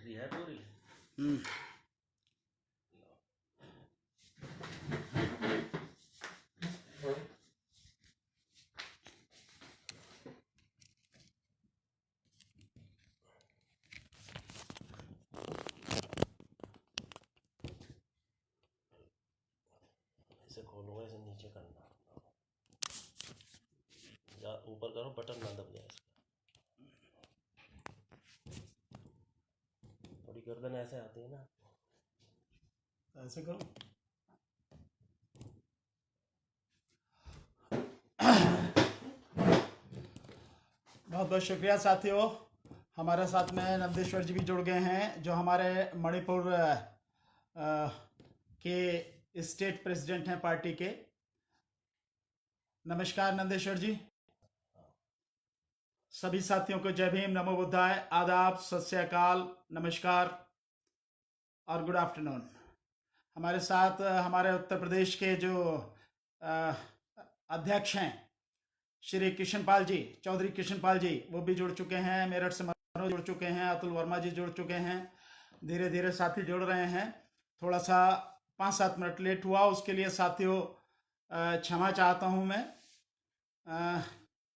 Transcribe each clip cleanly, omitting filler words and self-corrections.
Battery है पूरी। इसे खोलूंगा, इसे नीचे करना, या ऊपर करो, बटन ना दब जाए इसका। थोड़ी गर्दन ऐसे आती है ना, ऐसे करो। बहुत बहुत शुक्रिया साथियों, हमारे साथ में नंदेश्वर जी भी जुड़ गए हैं, जो हमारे मणिपुर के स्टेट प्रेसिडेंट हैं पार्टी के। नमस्कार नंदेश्वर जी। सभी साथियों को जय भीम, नमो बुद्धाय, आदाब, सत श्री अकाल, नमस्कार और गुड आफ्टरनून। हमारे साथ हमारे उत्तर प्रदेश के जो अध्यक्ष हैं श्री कृष्णपाल जी, चौधरी कृष्णपाल जी, वो भी जुड़ चुके हैं। मेरठ से मनोज जुड़ चुके हैं, अतुल वर्मा जी जुड़ चुके हैं। धीरे धीरे साथी जुड़ रहे हैं। थोड़ा सा 5-7 मिनट लेट हुआ, उसके लिए साथियों क्षमा चाहता हूं मैं।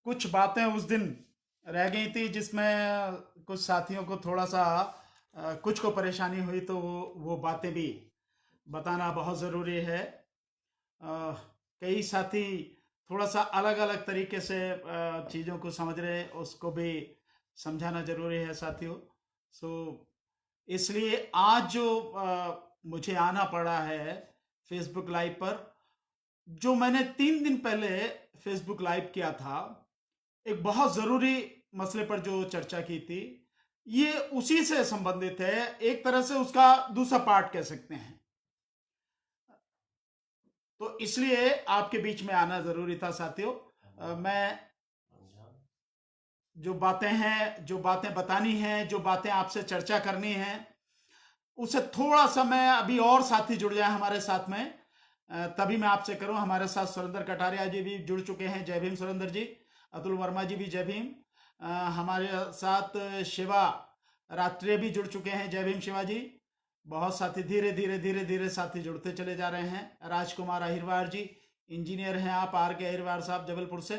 कुछ बातें उस दिन रह गई थी जिसमें कुछ साथियों को थोड़ा सा कुछ को परेशानी हुई, तो वो बातें भी बताना बहुत ज़रूरी है। कई साथी थोड़ा सा अलग अलग तरीके से चीज़ों को समझ रहे, उसको भी समझाना ज़रूरी है साथियों। इसलिए आज जो मुझे आना पड़ा है फेसबुक लाइव पर, जो मैंने 3 दिन पहले फेसबुक लाइव किया था, एक बहुत ज़रूरी मसले पर जो चर्चा की थी, ये उसी से संबंधित है। एक तरह से उसका दूसरा पार्ट कह सकते हैं। तो इसलिए आपके बीच में आना ज़रूरी था साथियों। मैं जो बातें हैं, जो बातें बतानी हैं, जो बातें आपसे चर्चा करनी हैं, उसे थोड़ा सा मैं अभी और साथी जुड़ जाए हमारे साथ में, तभी मैं आपसे करूं। हमारे साथ सुरेंद्र कटारिया जी भी जुड़ चुके हैं, जय भीम सुरेंद्र जी। अतुल वर्मा जी भी जय भीम। हमारे साथ शिवा रात्रे भी जुड़ चुके हैं, जय भीम शिवा जी। बहुत साथी धीरे धीरे धीरे धीरे साथी जुड़ते चले जा रहे हैं। राजकुमार अहिरवार जी, इंजीनियर हैं आप, आर के अहिरवार साहब जबलपुर से,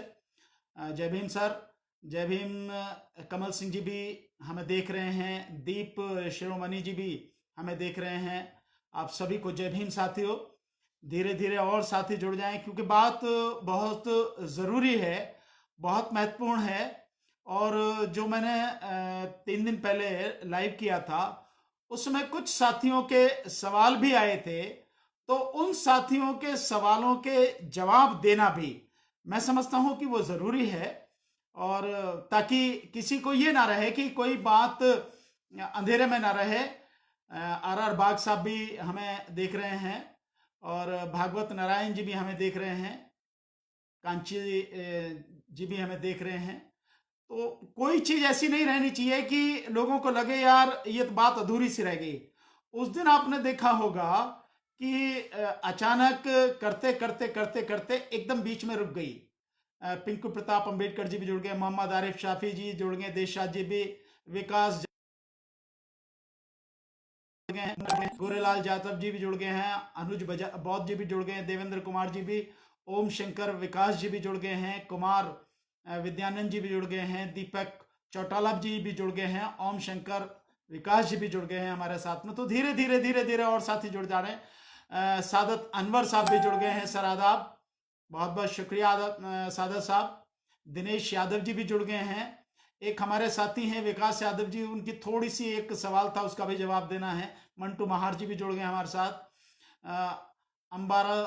जय भीम सर। जय भीम। कमल सिंह जी भी हमें देख रहे हैं, दीप शिरोमणि जी भी हमें देख रहे हैं। आप सभी को जय भीम साथियों। धीरे धीरे और साथी जुड़ जाएं, क्योंकि बात बहुत ज़रूरी है, बहुत महत्वपूर्ण है। और जो मैंने 3 दिन पहले लाइव किया था, उसमें कुछ साथियों के सवाल भी आए थे, तो उन साथियों के सवालों के जवाब देना भी मैं समझता हूं कि वो ज़रूरी है, और ताकि किसी को ये ना रहे कि कोई बात अंधेरे में ना रहे। आर बाग साहब भी हमें देख रहे हैं, और भागवत नारायण जी भी हमें देख रहे हैं, कांची जी भी हमें देख रहे हैं। तो कोई चीज़ ऐसी नहीं रहनी चाहिए कि लोगों को लगे यार ये तो बात अधूरी सी रह गई। उस दिन आपने देखा होगा कि अचानक करते करते करते करते एकदम बीच में रुक गई। पिंकू प्रताप अंबेडकर जी भी जुड़ गए, मोहम्मद आरिफ शाफी जी जुड़ गए, देशराज जी भी, विकास जुड़ गए हैं, गोरेलाल यादव जी भी जुड़ गए हैं, अनुज बौद्ध जी भी जुड़ गए हैं, देवेंद्र कुमार जी भी, ओम शंकर विकास जी भी जुड़ गए हैं, कुमार विद्यानंद जी भी जुड़ गए हैं, दीपक चौटाला जी भी जुड़ गए हैं, ओम शंकर विकास जी भी जुड़ गए हैं हमारे साथ में। तो धीरे धीरे धीरे धीरे और साथी जुड़ जा रहे हैं। सादत अनवर साहब भी जुड़ गए हैं, सर आदाब, बहुत बहुत शुक्रिया सादत साहब। दिनेश यादव जी भी जुड़ गए हैं। एक हमारे साथी हैं विकास यादव जी, उनकी थोड़ी सी एक सवाल था, उसका भी जवाब देना है। मंटू महार जी भी जुड़ गए हमारे साथ। अंबारा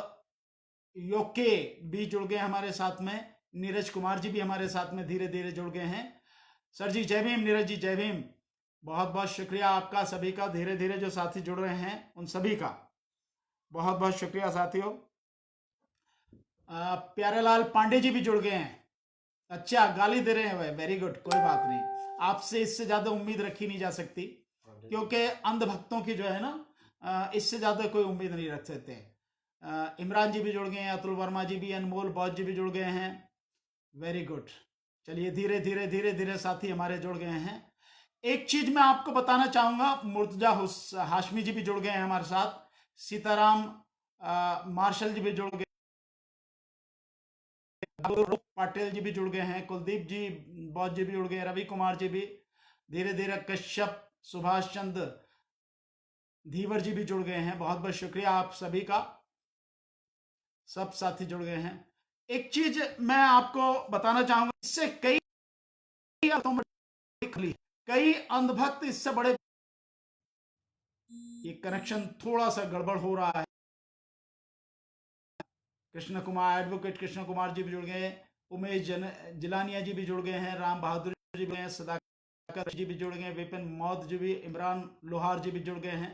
योके भी जुड़ गए हमारे साथ में। नीरज कुमार जी भी हमारे साथ में धीरे धीरे जुड़ गए हैं। सर जी जय भीम, नीरज जी जय भीम, बहुत बहुत शुक्रिया आपका सभी का। धीरे धीरे जो साथी जुड़ रहे हैं उन सभी का बहुत बहुत शुक्रिया साथियों। प्यारेलाल पांडे जी भी जुड़ गए हैं। अच्छा, गाली दे रहे हैं भाई, वेरी गुड, कोई बात नहीं। आपसे इससे ज्यादा उम्मीद रखी नहीं जा सकती, क्योंकि अंधभक्तों की जो है ना, इससे ज्यादा कोई उम्मीद नहीं रख सकते। इमरान जी भी जुड़ गए हैं, अतुल वर्मा जी भी, अनमोल बौद्ध जी भी जुड़ गए हैं, वेरी गुड। चलिए धीरे धीरे धीरे धीरे साथी हमारे जुड़ गए हैं। एक चीज मैं आपको बताना चाहूंगा, मुर्तजा हाशमी जी भी जुड़ गए हैं हमारे साथ, सीताराम मार्शल जी भी जुड़ गए, पाटिल जी भी जुड़ गए हैं, कुलदीप जी बौद्ध जी भी जुड़ गए, रवि कुमार जी भी, धीरे धीरे कश्यप, सुभाष चंद्र धीवर जी भी जुड़ गए हैं। बहुत बहुत शुक्रिया आप सभी का, सब साथी जुड़ गए हैं। एक चीज मैं आपको बताना चाहूंगा, इससे कई अंधभक्त इससे बड़े, ये कनेक्शन थोड़ा सा गड़बड़ हो रहा है। कृष्ण कुमार, एडवोकेट कृष्ण कुमार जी भी जुड़ गए, उमेश जिलानिया जी भी जुड़ गए हैं, राम बहादुर जी भी हैं, सदाकर जी भी जुड़ गए, विपिन मौद जी भी, इमरान लोहार जी भी जुड़ गए हैं।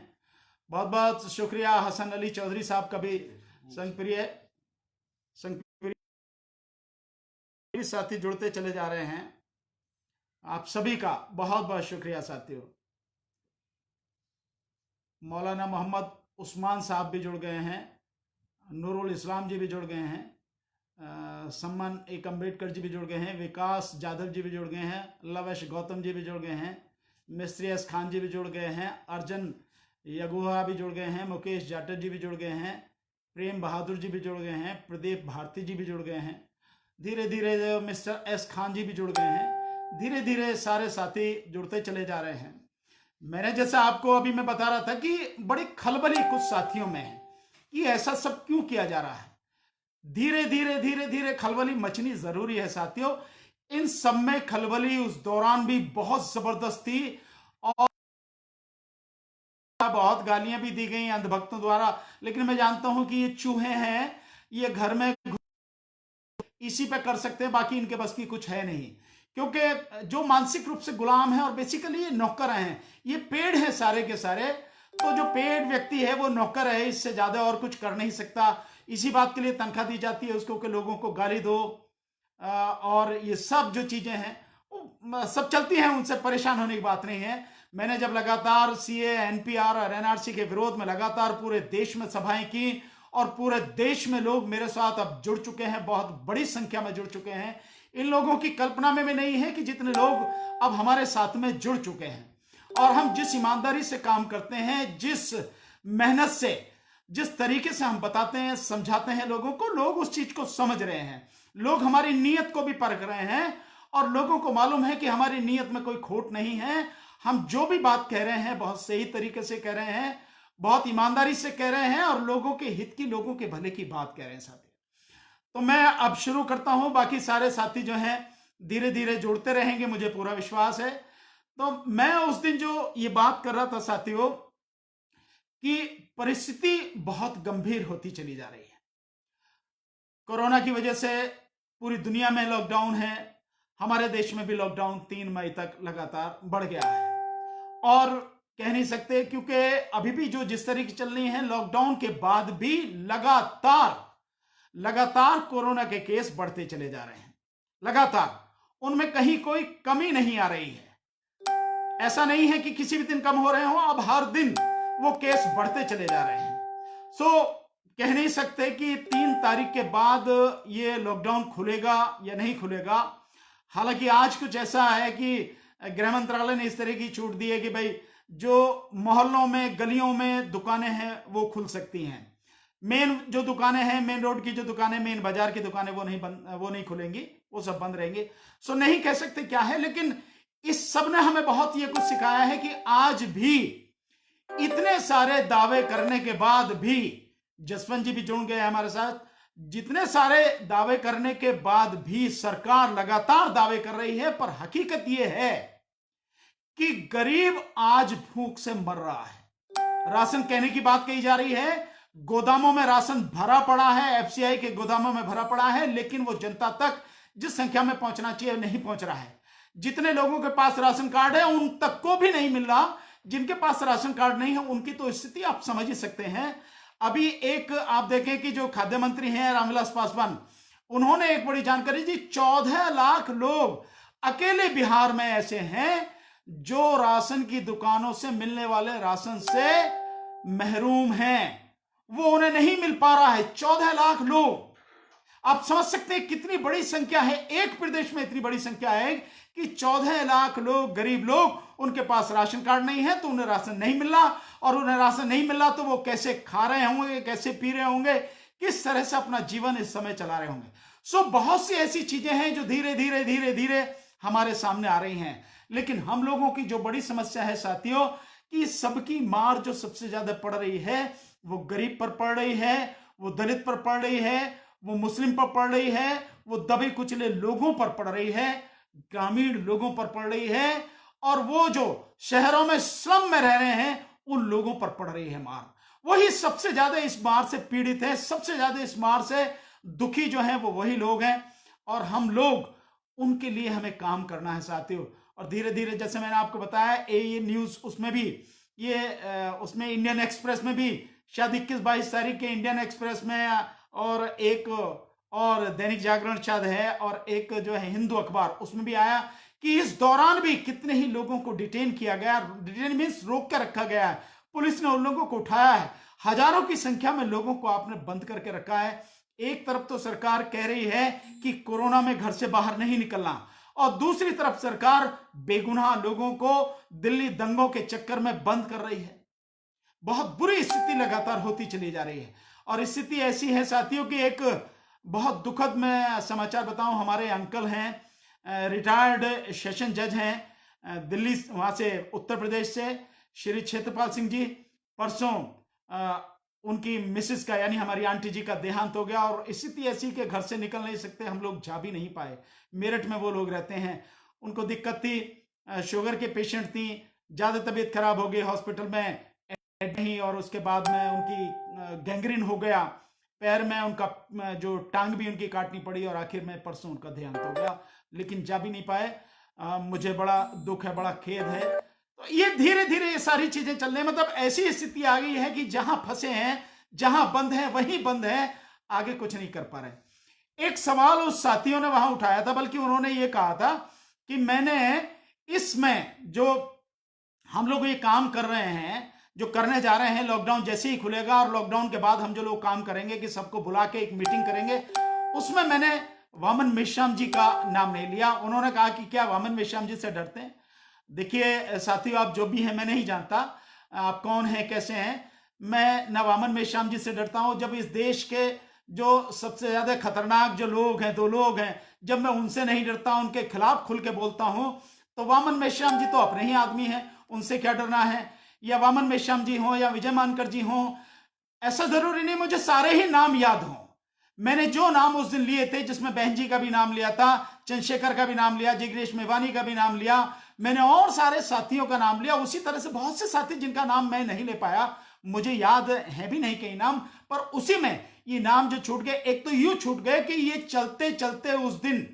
बहुत बहुत शुक्रिया। हसन अली चौधरी साहब का भी संगप्रिय साथी जुड़ते चले जा रहे हैं। आप सभी का बहुत बहुत शुक्रिया साथियों। मौलाना मोहम्मद उस्मान साहब भी जुड़ गए हैं, नूरुल इस्लाम जी भी जुड़ गए हैं, सम्मान एक अम्बेडकर जी भी जुड़ गए हैं, विकास जाधव जी भी जुड़ गए हैं, लवेश गौतम जी भी जुड़ गए हैं, मिस्त्री एस खान जी भी जुड़ गए हैं, अर्जन यगुहा भी जुड़ गए हैं, मुकेश जाटव जी भी जुड़ गए हैं, प्रेम बहादुर जी भी जुड़ गए हैं, प्रदीप भारती जी भी जुड़ गए हैं, धीरे धीरे मिस्टर एस खान जी भी जुड़ गए हैं। धीरे धीरे सारे साथी जुड़ते चले जा रहे हैं। मैंने जैसा आपको अभी मैं बता रहा था कि बड़ी खलबली कुछ साथियों में है कि ऐसा सब क्यों किया जा रहा है। धीरे धीरे खलबली मचनी जरूरी है साथियों। इन सब में खलबली उस दौरान भी बहुत जबरदस्त थी और बहुत गालियां भी दी गई अंधभक्तों द्वारा, लेकिन मैं जानता हूं कि ये चूहे हैं, ये घर में इसी पे कर सकते हैं, बाकी इनके बस की कुछ है नहीं, क्योंकि जो मानसिक रूप से गुलाम है और बेसिकली ये नौकर हैं, ये पेड़ हैं सारे के सारे। तो जो पेड़ व्यक्ति है वो नौकर है, इससे ज्यादा और कुछ कर नहीं सकता। इसी बात के लिए तनख्वाह दी जाती है उसको कि लोगों को गाली दो, और ये सब जो चीजें हैं वो सब चलती हैं, उनसे परेशान होने की बात नहीं है। मैंने जब लगातार सीए, एनपीआर और एनआरसी के विरोध में लगातार पूरे देश में सभाएं की और पूरे देश में लोग मेरे साथ अब जुड़ चुके हैं, बहुत बड़ी संख्या में जुड़ चुके हैं। इन लोगों की कल्पना में भी नहीं है कि जितने लोग अब हमारे साथ में जुड़ चुके हैं, और हम जिस ईमानदारी से काम करते हैं, जिस मेहनत से, जिस तरीके से हम बताते हैं, समझाते हैं लोगों को, लोग उस चीज को समझ रहे हैं, लोग हमारी नीयत को भी परख रहे हैं और लोगों को मालूम है कि हमारी नीयत में कोई खोट नहीं है। हम जो भी बात कह रहे हैं बहुत सही तरीके से कह रहे हैं, बहुत ईमानदारी से कह रहे हैं और लोगों के हित की, लोगों के भले की बात कह रहे हैं साथी। तो मैं अब शुरू करता हूं, बाकी सारे साथी जो हैं धीरे धीरे जुड़ते रहेंगे, मुझे पूरा विश्वास है। तो मैं उस दिन जो ये बात कर रहा था साथियों कि परिस्थिति बहुत गंभीर होती चली जा रही है। कोरोना की वजह से पूरी दुनिया में लॉकडाउन है, हमारे देश में भी लॉकडाउन 3 मई तक लगातार बढ़ गया है, और कह नहीं सकते क्योंकि अभी भी जो जिस तरीके चल रही है, लॉकडाउन के बाद भी लगातार कोरोना के केस बढ़ते चले जा रहे हैं, लगातार उनमें कहीं कोई कमी नहीं आ रही है। ऐसा नहीं है कि किसी भी दिन कम हो रहे हो, अब हर दिन वो केस बढ़ते चले जा रहे हैं। सो कह नहीं सकते कि 3 तारीख के बाद ये लॉकडाउन खुलेगा या नहीं खुलेगा। हालांकि आज कुछ ऐसा है कि गृह मंत्रालय ने इस तरह की छूट दी है कि भाई जो मोहल्लों में, गलियों में दुकानें हैं वो खुल सकती हैं। मेन जो दुकानें हैं, मेन रोड की जो दुकानें, मेन बाजार की दुकानें, वो नहीं खुलेंगी, वो सब बंद रहेंगी। सो नहीं कह सकते क्या है, लेकिन इस सब ने हमें बहुत ये कुछ सिखाया है कि आज भी इतने सारे दावे करने के बाद भी, जसवंत जी भी जुड़ गए हमारे साथ, जितने सारे दावे करने के बाद भी सरकार लगातार दावे कर रही है, पर हकीकत यह है कि गरीब आज भूख से मर रहा है। राशन कहने की बात कही जा रही है, गोदामों में राशन भरा पड़ा है, एफसीआई के गोदामों में भरा पड़ा है, लेकिन वो जनता तक जिस संख्या में पहुंचना चाहिए नहीं पहुंच रहा है। जितने लोगों के पास राशन कार्ड है उन तक को भी नहीं मिल रहा, जिनके पास राशन कार्ड नहीं है उनकी तो स्थिति आप समझ ही सकते हैं। अभी एक आप देखें कि जो खाद्य मंत्री हैं रामविलास पासवान, उन्होंने एक बड़ी जानकारी दी, 14 लाख लोग अकेले बिहार में ऐसे हैं जो राशन की दुकानों से मिलने वाले राशन से महरूम हैं, वो उन्हें नहीं मिल पा रहा है। 14 लाख लोग, आप समझ सकते हैं कितनी बड़ी संख्या है। एक प्रदेश में इतनी बड़ी संख्या है कि 14 लाख लोग, गरीब लोग, उनके पास राशन कार्ड नहीं है, तो उन्हें राशन नहीं मिल रहा, और उन्हें राशन नहीं मिल रहा तो वो कैसे खा रहे होंगे, कैसे पी रहे होंगे, किस तरह से अपना जीवन इस समय चला रहे होंगे। सो बहुत सी ऐसी चीजें हैं जो धीरे धीरे धीरे धीरे हमारे सामने आ रही हैं। लेकिन हम लोगों की जो बड़ी समस्या है साथियों, कि सबकी मार जो सबसे ज्यादा पड़ रही है वो गरीब पर पड़ रही है, वो दलित पर पड़ रही है, वो मुस्लिम पर पड़ रही है, वो दबे कुचले लोगों पर पड़ रही है, ग्रामीण लोगों पर पड़ रही है, और वो जो शहरों में स्लम में रह रहे हैं उन लोगों पर पड़ रही है मार। वही सबसे ज्यादा इस मार से पीड़ित है, सबसे ज्यादा इस मार से दुखी जो है वो वही लोग हैं, और हम लोग उनके लिए हमें काम करना है साथियों। और धीरे धीरे जैसे मैंने आपको बताया ये न्यूज उसमें भी उसमें इंडियन एक्सप्रेस में भी शायद 21-22 तारीख के इंडियन एक्सप्रेस में, और एक और दैनिक जागरण शायद है, और एक जो है हिंदू अखबार, उसमें भी आया कि इस दौरान भी कितने ही लोगों को डिटेन किया गया। डिटेन मीन्स रोक कर रखा गया है, पुलिस ने उन लोगों को उठाया है, हजारों की संख्या में लोगों को आपने बंद करके रखा है। एक तरफ तो सरकार कह रही है कि कोरोना में घर से बाहर नहीं निकलना, और दूसरी तरफ सरकार बेगुनाह लोगों को दिल्ली दंगों के चक्कर में बंद कर रही है। बहुत बुरी स्थिति लगातार होती चली जा रही है, और स्थिति ऐसी है साथियों कि एक बहुत दुखद मैं समाचार बताऊं, हमारे अंकल हैं, रिटायर्ड सेशन जज हैं दिल्ली, वहां से उत्तर प्रदेश से, श्री क्षेत्रपाल सिंह जी, परसों उनकी मिसेस का यानी हमारी आंटी जी का देहांत हो गया, और स्थिति ऐसी कि घर से निकल नहीं सकते, हम लोग जा भी नहीं पाए। मेरठ में वो लोग रहते हैं, उनको दिक्कत थी, शुगर के पेशेंट थी, ज्यादा तबीयत खराब हो गई, हॉस्पिटल में नहीं, और उसके बाद में उनकी गैंग्रीन हो गया पैर में, उनका जो टांग भी उनकी काटनी पड़ी, और आखिर में परसों उनका देहांत हो गया, लेकिन जा भी नहीं पाए। मुझे बड़ा दुख है, बड़ा खेद है। तो ये धीरे धीरे ये सारी चीजें चल रही, मतलब ऐसी स्थिति आ गई है कि जहां फंसे हैं, जहां बंद है वहीं बंद है, आगे कुछ नहीं कर पा रहे। एक सवाल उस साथियों ने वहां उठाया था, बल्कि उन्होंने ये कहा था कि मैंने इसमें जो हम लोग ये काम कर रहे हैं, जो करने जा रहे हैं, लॉकडाउन जैसे ही खुलेगा और लॉकडाउन के बाद हम जो लोग काम करेंगे कि सबको बुला के एक मीटिंग करेंगे, उसमें मैंने वामन मेश्राम जी का नाम नहीं लिया। उन्होंने कहा कि क्या वामन मेश्राम जी से डरते हैं? देखिए साथियों, आप जो भी हैं, मैं नहीं जानता आप कौन हैं, कैसे हैं, मैं ना वामन मेश्राम जी से डरता हूं। जब इस देश के जो सबसे ज्यादा खतरनाक जो लोग हैं, 2 लोग हैं, जब मैं उनसे नहीं डरता, उनके खिलाफ खुल के बोलता हूं, तो वामन मेश्राम जी तो अपने ही आदमी हैं, उनसे क्या डरना है। या वामन मेश्राम जी हो या विजय मानकर जी हो, ऐसा जरूरी नहीं मुझे सारे ही नाम याद हों। मैंने जो नाम उस दिन लिए थे, जिसमें बहन जी का भी नाम लिया था, चंद्रशेखर का भी नाम लिया, जिग्नेश मेवानी का भी नाम लिया, मैंने और सारे साथियों का नाम लिया। उसी तरह से बहुत से साथी जिनका नाम मैं नहीं ले पाया, मुझे याद है भी नहीं कई नाम, पर उसी में ये नाम जो छूट गए, एक तो यूं छूट गए कि ये चलते चलते उस दिन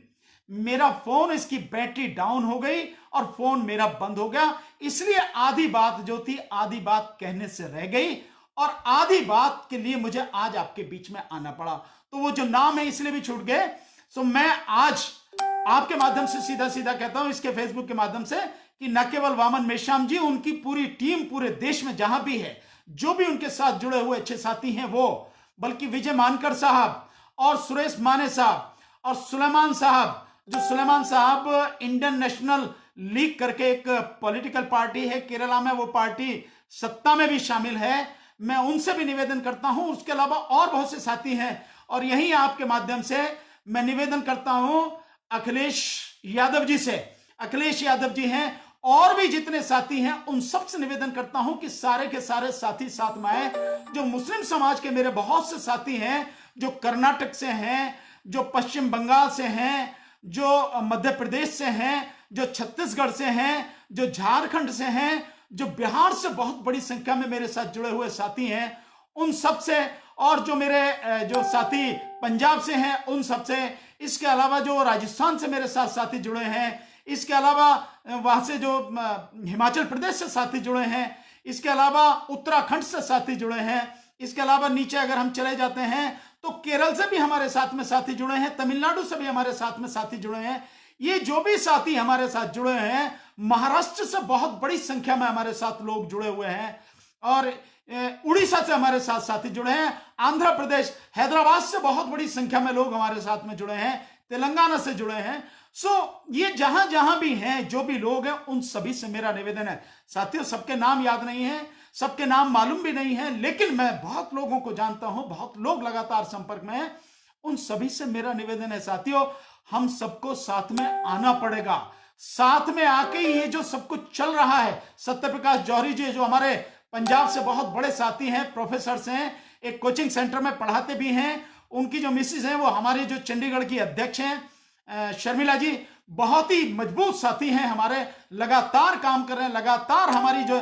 मेरा फोन, इसकी बैटरी डाउन हो गई और फोन मेरा बंद हो गया। इसलिए आधी बात जो थी, आधी बात कहने से रह गई, और आधी बात के लिए मुझे आज आपके बीच में आना पड़ा। तो वो जो नाम है इसलिए भी छूट गए। सो मैं आज आपके माध्यम से सीधा सीधा कहता हूं, इसके फेसबुक के माध्यम से, कि न केवल वामन मेश्राम जी, उनकी पूरी टीम पूरे देश में जहां भी है, जो भी उनके साथ जुड़े हुए अच्छे साथी हैं वो, बल्कि विजय मानकर साहब और सुरेश माने साहब और सुलेमान साहब, जो सुलेमान साहब इंडियन नेशनल लीग करके एक पॉलिटिकल पार्टी है केरला में, वो पार्टी सत्ता में भी शामिल है, मैं उनसे भी निवेदन करता हूं। उसके अलावा और बहुत से साथी हैं, और यही आपके माध्यम से मैं निवेदन करता हूं अखिलेश यादव जी से। अखिलेश यादव जी हैं, और भी जितने साथी हैं, उन सबसे निवेदन करता हूं कि सारे के सारे साथी साथ में आए। जो मुस्लिम समाज के मेरे बहुत से साथी हैं, जो कर्नाटक से हैं, जो पश्चिम बंगाल से हैं, जो मध्य प्रदेश से हैं, जो छत्तीसगढ़ से हैं, जो झारखंड से हैं, जो बिहार से बहुत बड़ी संख्या में मेरे साथ जुड़े हुए साथी हैं, उन सब से, और जो मेरे जो साथी पंजाब से हैं उन सब से, इसके अलावा जो राजस्थान से मेरे साथ साथी जुड़े हैं, इसके अलावा वहां से जो हिमाचल प्रदेश से साथी जुड़े हैं, इसके अलावा उत्तराखंड से साथी जुड़े हैं, इसके अलावा नीचे अगर हम चले जाते हैं तो केरल से भी हमारे साथ में साथी जुड़े हैं, तमिलनाडु से भी हमारे साथ में साथी जुड़े हैं। ये जो भी साथी हमारे साथ जुड़े हैं, महाराष्ट्र से बहुत बड़ी संख्या में हमारे साथ लोग जुड़े हुए हैं, और उड़ीसा से हमारे साथ साथी जुड़े हैं, आंध्र प्रदेश, हैदराबाद से बहुत बड़ी संख्या में लोग हमारे साथ में जुड़े हैं, तेलंगाना से जुड़े हैं। ये जहां जहां भी हैं, जो भी लोग हैं, उन सभी से मेरा निवेदन है साथियों, सबके नाम याद नहीं है, सबके नाम मालूम भी नहीं है, लेकिन मैं बहुत लोगों को जानता हूं, बहुत लोग लगातार संपर्क में हैं, उन सभी से मेरा निवेदन है साथियों, हम सबको साथ में आना पड़ेगा। साथ में आके ये जो सब कुछ चल रहा है, सत्य प्रकाश जौहरी जी जो हमारे पंजाब से बहुत बड़े साथी हैं, प्रोफेसर हैं, एक कोचिंग सेंटर में पढ़ाते भी हैं, उनकी जो मिसिस हैं वो हमारे जो चंडीगढ़ की अध्यक्ष हैं शर्मिला जी, बहुत ही मजबूत साथी हैं हमारे, लगातार काम कर रहे हैं, लगातार हमारी जो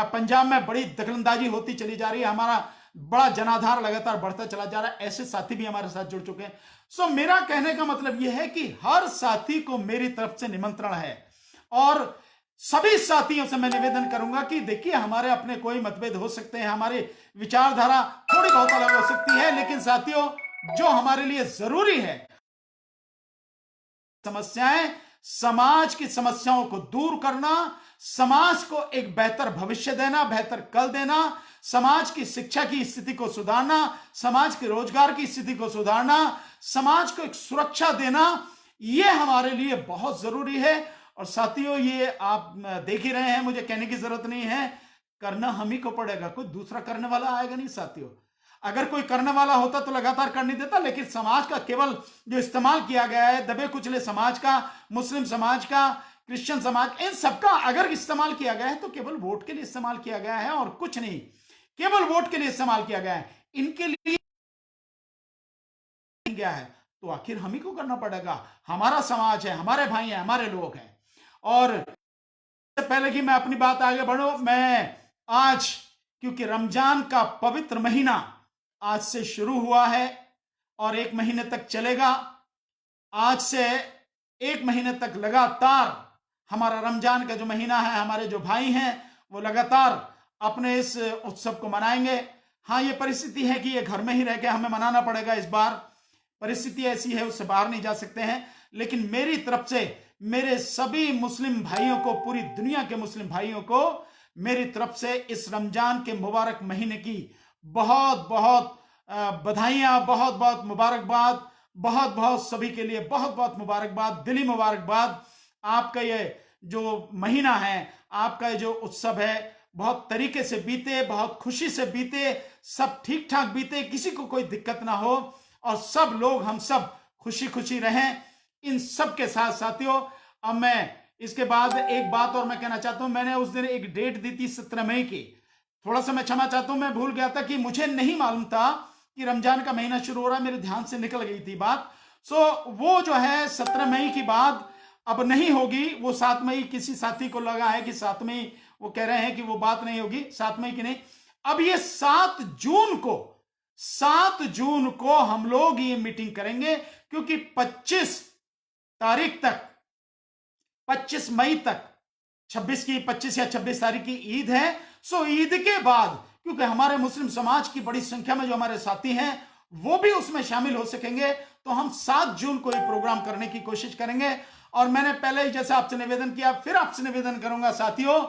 पंजाब में बड़ी दखलंदाजी होती चली जा रही है, हमारा बड़ा जनाधार लगातार बढ़ता चला जा रहा है, ऐसे साथी भी हमारे साथ जुड़ चुके हैं। मेरा कहने का मतलब यह है कि हर साथी को मेरी तरफ से निमंत्रण है, और सभी साथियों से मैं निवेदन करूंगा कि देखिए, हमारे अपने कोई मतभेद हो सकते हैं, हमारी विचारधारा थोड़ी बहुत अलग हो सकती है, लेकिन साथियों जो हमारे लिए जरूरी है, समस्याएं, समाज की समस्याओं को दूर करना, समाज को एक बेहतर भविष्य देना, बेहतर कल देना, समाज की शिक्षा की स्थिति को सुधारना, समाज के रोजगार की स्थिति को सुधारना, समाज को एक सुरक्षा देना, यह हमारे लिए बहुत जरूरी है। और साथियों ये आप देख ही रहे हैं, मुझे कहने की जरूरत नहीं है, करना हम ही को पड़ेगा, कोई दूसरा करने वाला आएगा नहीं साथियों। अगर कोई करने वाला होता तो लगातार कर नहीं देता, लेकिन समाज का केवल जो इस्तेमाल किया गया है, दबे कुचले समाज का, मुस्लिम समाज का, क्रिश्चियन समाज, इन सबका अगर इस्तेमाल किया गया है तो केवल वोट के लिए इस्तेमाल किया गया है और कुछ नहीं, केवल वोट के लिए इस्तेमाल किया गया है, इनके लिए गया है, तो आखिर हम ही को करना पड़ेगा। हमारा समाज है, हमारे भाई हैं, हमारे लोग हैं। और पहले कि मैं अपनी बात आगे बढ़ूं, मैं आज, क्योंकि रमजान का पवित्र महीना आज से शुरू हुआ है और 1 महीने तक चलेगा, आज से 1 महीने तक लगातार हमारा रमजान का जो महीना है, हमारे जो भाई हैं वो लगातार अपने इस उत्सव को मनाएंगे। हाँ, ये परिस्थिति है कि ये घर में ही रह के हमें मनाना पड़ेगा, इस बार परिस्थिति ऐसी है, उससे बाहर नहीं जा सकते हैं, लेकिन मेरी तरफ से मेरे सभी मुस्लिम भाइयों को, पूरी दुनिया के मुस्लिम भाइयों को मेरी तरफ से इस रमजान के मुबारक महीने की बहुत बहुत बधाइयां, बहुत बहुत मुबारकबाद, बहुत बहुत सभी के लिए बहुत बहुत मुबारकबाद, दिली मुबारकबाद। आपका ये जो महीना है, आपका ये जो उत्सव है, बहुत तरीके से बीते, बहुत खुशी से बीते, सब ठीक ठाक बीते, किसी को कोई दिक्कत ना हो और सब लोग, हम सब खुशी खुशी रहें। इन सब के साथ साथियों, अब मैं इसके बाद एक बात और मैं कहना चाहता हूं, मैंने उस दिन एक डेट दी थी 17 मई की, थोड़ा सा मैं क्षमा चाहता हूं, मैं भूल गया था कि मुझे नहीं मालूम था कि रमजान का महीना शुरू हो रहा है, मेरे ध्यान से निकल गई थी बात। वो जो है 17 मई की बात अब नहीं होगी, वो 7 मई किसी साथी को लगा है कि 7 मई, वो कह रहे हैं कि वो बात नहीं होगी, 7 मई की नहीं, अब ये 7 जून को हम लोग ये मीटिंग करेंगे, क्योंकि 25 तारीख तक, 25 मई तक, 25 या 26 तारीख की ईद है। ईद के बाद, क्योंकि हमारे मुस्लिम समाज की बड़ी संख्या में जो हमारे साथी हैं वो भी उसमें शामिल हो सकेंगे, तो हम 7 जून को ये प्रोग्राम करने की कोशिश करेंगे। और मैंने पहले ही जैसे आपसे निवेदन किया, फिर आपसे निवेदन करूंगा साथियों,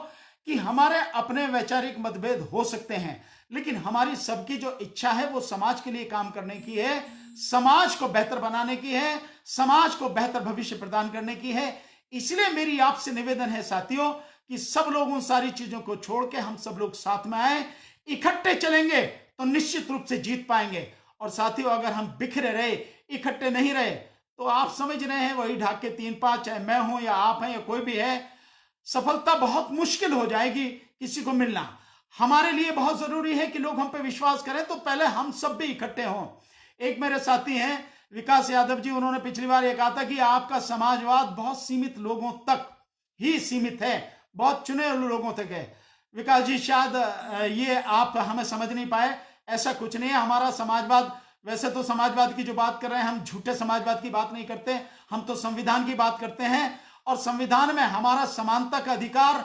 कि हमारे अपने वैचारिक मतभेद हो सकते हैं, लेकिन हमारी सबकी जो इच्छा है वो समाज के लिए काम करने की है, समाज को बेहतर बनाने की है, समाज को बेहतर भविष्य प्रदान करने की है। इसलिए मेरी आपसे निवेदन है साथियों कि सब लोग उन सारी चीजों को छोड़ के हम सब लोग साथ में आए, इकट्ठे चलेंगे तो निश्चित रूप से जीत पाएंगे। और साथियों, अगर हम बिखरे रहे, इकट्ठे नहीं रहे, तो आप समझ रहे हैं, वही ढाक के 3-5, चाहे मैं हूं या आप हैं या कोई भी है, सफलता बहुत मुश्किल हो जाएगी किसी को मिलना। हमारे लिए बहुत जरूरी है कि लोग हम पे विश्वास करें, तो पहले हम सब भी इकट्ठे हों। एक मेरे साथी हैं विकास यादव जी, उन्होंने पिछली बार ये कहा था कि आपका समाजवाद बहुत सीमित लोगों तक ही सीमित है, बहुत चुने हुए लोगों तक है। विकास जी, शायद ये आप हमें समझ नहीं पाए, ऐसा कुछ नहीं है। हमारा समाजवाद, वैसे तो समाजवाद की जो बात कर रहे हैं, हम झूठे समाजवाद की बात नहीं करते, हम तो संविधान की बात करते हैं, और संविधान में हमारा समानता का अधिकार,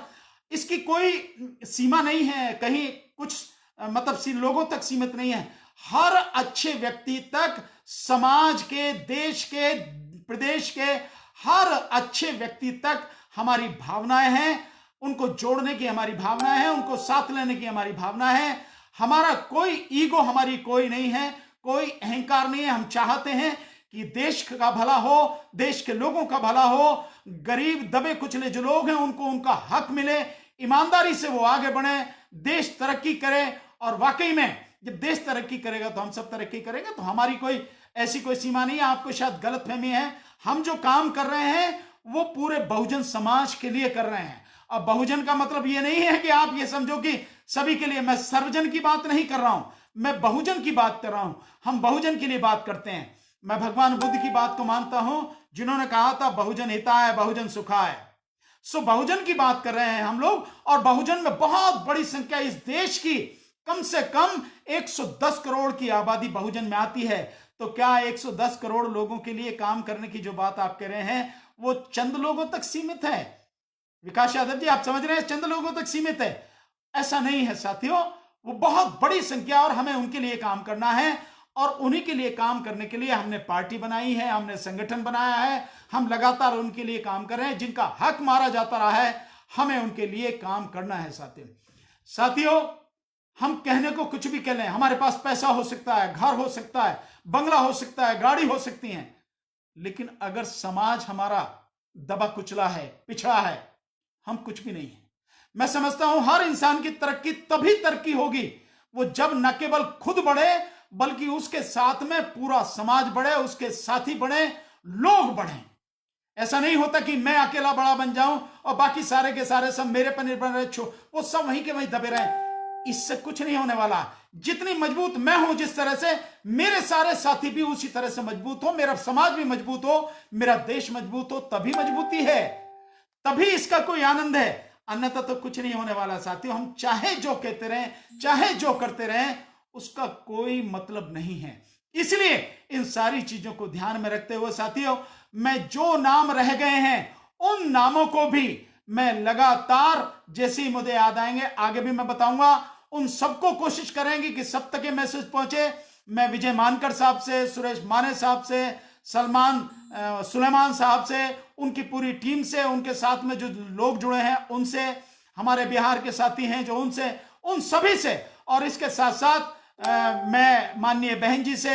इसकी कोई सीमा नहीं है, कहीं कुछ मतलब लोगों तक सीमित नहीं है। हर अच्छे व्यक्ति तक, समाज के, देश के, प्रदेश के हर अच्छे व्यक्ति तक हमारी भावनाएं हैं, उनको जोड़ने की हमारी भावनाएं हैं, उनको साथ लेने की हमारी भावना है। हमारा कोई ईगो, हमारी कोई नहीं है, कोई अहंकार नहीं है। हम चाहते हैं कि देश का भला हो, देश के लोगों का भला हो, गरीब दबे कुचले जो लोग हैं उनको उनका हक मिले, ईमानदारी से वो आगे बढ़े, देश तरक्की करे। और वाकई में जब देश तरक्की करेगा तो हम सब तरक्की करेंगे। तो हमारी कोई ऐसी कोई सीमा नहीं है। आपको शायद गलतफहमी है। हम जो काम कर रहे हैं वो पूरे बहुजन समाज के लिए कर रहे हैं। अब बहुजन का मतलब ये नहीं है कि आप ये समझो कि सभी के लिए। मैं सर्वजन की बात नहीं कर रहा हूं, मैं बहुजन की बात कर रहा हूं। हम बहुजन के लिए बात करते हैं। मैं भगवान बुद्ध की बात को मानता हूं जिन्होंने कहा था बहुजन हिताय बहुजन सुखाय। सो बहुजन की बात कर रहे हैं हम लोग। और बहुजन में बहुत बड़ी संख्या इस देश की कम से कम 110 करोड़ की आबादी बहुजन में आती है। तो क्या 110 करोड़ लोगों के लिए काम करने की जो बात आप कह रहे हैं वो चंद लोगों तक सीमित है? विकास यादव जी, आप समझ रहे हैं चंद लोगों तक सीमित है? ऐसा नहीं है साथियों, वो बहुत बड़ी संख्या। और हमें उनके लिए काम करना है। और उन्हीं के लिए काम करने के लिए हमने पार्टी बनाई है, हमने संगठन बनाया है। हम लगातार उनके लिए काम कर रहे हैं। जिनका हक मारा जाता रहा है, हमें उनके लिए काम करना है। साथियों, हम कहने को कुछ भी कह लें, हमारे पास पैसा हो सकता है, घर हो सकता है, बंगला हो सकता है, गाड़ी हो सकती है, लेकिन अगर समाज हमारा दबा कुचला है, पिछड़ा है, हम कुछ भी नहीं है। मैं समझता हूं हर इंसान की तरक्की तभी तरक्की होगी वो जब न केवल खुद बढ़े बल्कि उसके साथ में पूरा समाज बढ़े, उसके साथी बढ़े, लोग बढ़े। ऐसा नहीं होता कि मैं अकेला बड़ा बन जाऊं और बाकी सारे के सारे सब मेरे पर निर्भर रहे, वो सब वहीं के वहीं दबे रहे। इससे कुछ नहीं होने वाला। जितनी मजबूत मैं हूं, जिस तरह से मेरे सारे साथी भी उसी तरह से मजबूत हो, मेरा समाज भी मजबूत हो, मेरा देश मजबूत हो, तभी मजबूती है, तभी इसका कोई आनंद है। अन्यथा तो कुछ नहीं होने वाला साथियों। हम चाहे जो कहते रहें, चाहे जो करते रहें, उसका कोई मतलब नहीं है। इसलिए इन सारी चीजों को ध्यान में रखते हुए साथियों, मैं जो नाम रह गए हैं उन नामों को भी मैं लगातार जैसे ही मुझे याद आएंगे आगे भी मैं बताऊंगा। उन सबको कोशिश करेंगे कि सब तक ये मैसेज पहुंचे। मैं विजय मानकर साहब से, सुरेश माने साहब से, सुलेमान साहब से, उनकी पूरी टीम से, उनके साथ में जो लोग जुड़े हैं उनसे, हमारे बिहार के साथी हैं जो उनसे, उन सभी से, और इसके साथ साथ मैं माननीय बहन जी से,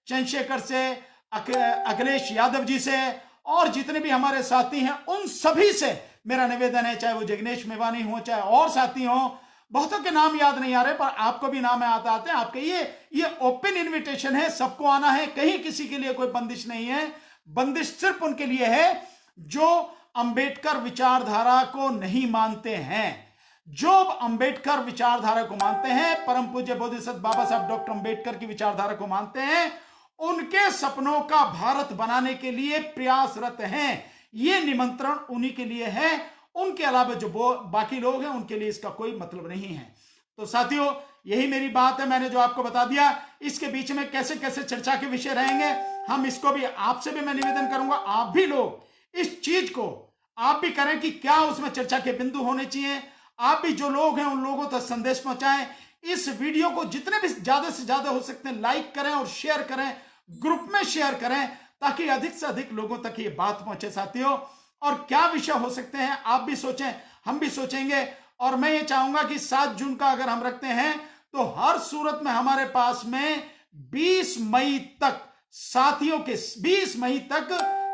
चंद्रशेखर से, अखिलेश यादव जी से, और जितने भी हमारे साथी हैं उन सभी से मेरा निवेदन है, चाहे वो जिग्नेश मेवानी हो, चाहे और साथी हो, बहुतों के नाम याद नहीं आ रहे पर आपको भी नाम आते हैं आपके। ये ओपन इनविटेशन है, सबको आना है, कहीं किसी के लिए कोई बंदिश नहीं है। बंदिश सिर्फ उनके लिए है जो अंबेडकर विचारधारा को नहीं मानते हैं। जो अंबेडकर विचारधारा को मानते हैं, परम पूज्य बोधिसत्व बाबा साहब डॉक्टर अंबेडकर की विचारधारा को मानते हैं, उनके सपनों का भारत बनाने के लिए प्रयासरत हैं। ये निमंत्रण उन्हीं के लिए है। उनके अलावा जो बाकी लोग हैं उनके लिए इसका कोई मतलब नहीं है। तो साथियों, यही मेरी बात है, मैंने जो आपको बता दिया। इसके बीच में कैसे कैसे चर्चा के विषय रहेंगे, हम इसको भी आपसे भी मैं निवेदन करूंगा, आप भी लोग इस चीज को आप भी करें कि क्या उसमें चर्चा के बिंदु होने चाहिए। आप भी जो लोग हैं उन लोगों तक संदेश पहुंचाएं। इस वीडियो को जितने भी ज्यादा से ज्यादा हो सकते हैं लाइक करें और शेयर करें, ग्रुप में शेयर करें, ताकि अधिक से अधिक लोगों तक ये बात पहुंचे साथियों। और क्या विषय हो सकते हैं आप भी सोचें, हम भी सोचेंगे। और मैं ये चाहूंगा कि 7 जून का अगर हम रखते हैं तो हर सूरत में हमारे पास में 20 मई तक साथियों के, 20 मई तक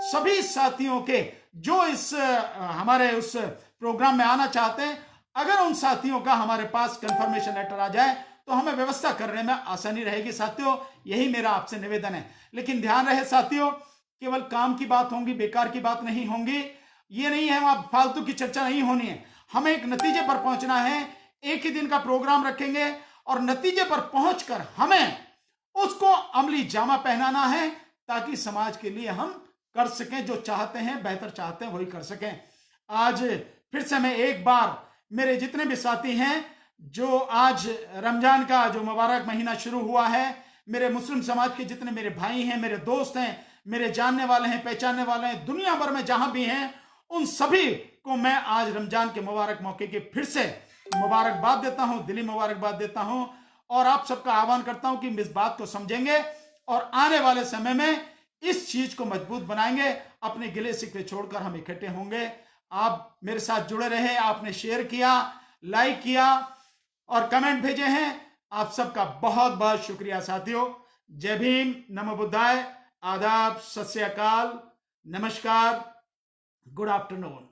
सभी साथियों के जो इस हमारे उस प्रोग्राम में आना चाहते हैं, अगर उन साथियों का हमारे पास कंफर्मेशन लेटर आ जाए तो हमें व्यवस्था करने में आसानी रहेगी साथियों। यही मेरा आपसे निवेदन है। लेकिन ध्यान रहे साथियों, केवल काम की बात होगी, बेकार की बात नहीं होगी। ये नहीं है वहां फालतू की चर्चा नहीं होनी है। हमें एक नतीजे पर पहुंचना है। एक ही दिन का प्रोग्राम रखेंगे और नतीजे पर पहुंचकर हमें उसको अमली जामा पहनाना है, ताकि समाज के लिए हम कर सकें जो चाहते हैं, बेहतर चाहते हैं, वही कर सकें। आज फिर से मैं एक बार मेरे जितने भी साथी हैं, जो आज रमजान का जो मुबारक महीना शुरू हुआ है, मेरे मुस्लिम समाज के जितने मेरे भाई हैं, मेरे दोस्त हैं, मेरे जानने वाले हैं, पहचानने वाले हैं, दुनिया भर में जहां भी हैं, उन सभी को मैं आज रमजान के मुबारक मौके की फिर से मुबारकबाद देता हूं, दिली मुबारकबाद देता हूं। और आप सबका आह्वान करता हूं कि इस बात को समझेंगे और आने वाले समय में इस चीज को मजबूत बनाएंगे। अपने गिले शिकवे छोड़कर हम इकट्ठे होंगे। आप मेरे साथ जुड़े रहे, आपने शेयर किया, लाइक किया और कमेंट भेजे हैं, आप सबका बहुत बहुत शुक्रिया साथियों। जय भीम, नमो बुद्धाय। आदाब, सत श्री अकाल, नमस्कार, गुड आफ्टरनून।